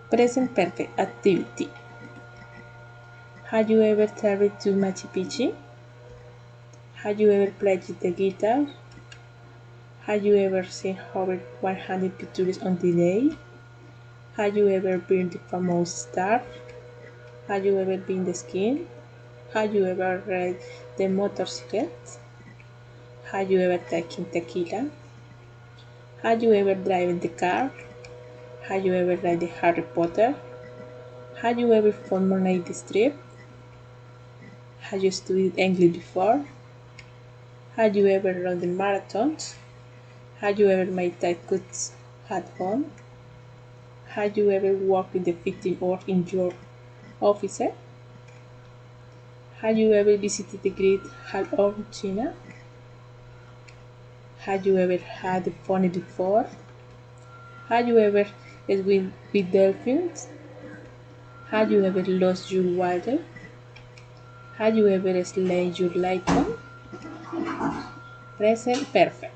Present perfect activity. Have you ever traveled to Machu Picchu? Have you ever played the guitar? Have you ever seen over 100 pictures on the day? Have you ever been the famous star? Have you ever been the skiing? Have you ever ride the motorcycles? Have you ever taken tequila? Have you ever driven the car? Have you ever read the Harry Potter? Have you ever found money the strip? Have you studied English before? Have you ever run the marathons? Have you ever made tight cuts at home? Have you ever worked in the 15 hours in your office? Have you ever visited the Great Hall of China? Have you ever had fun before? Have you ever swum with dolphins? Have you ever lost your wallet? Have you ever slayed your light on? Present perfect.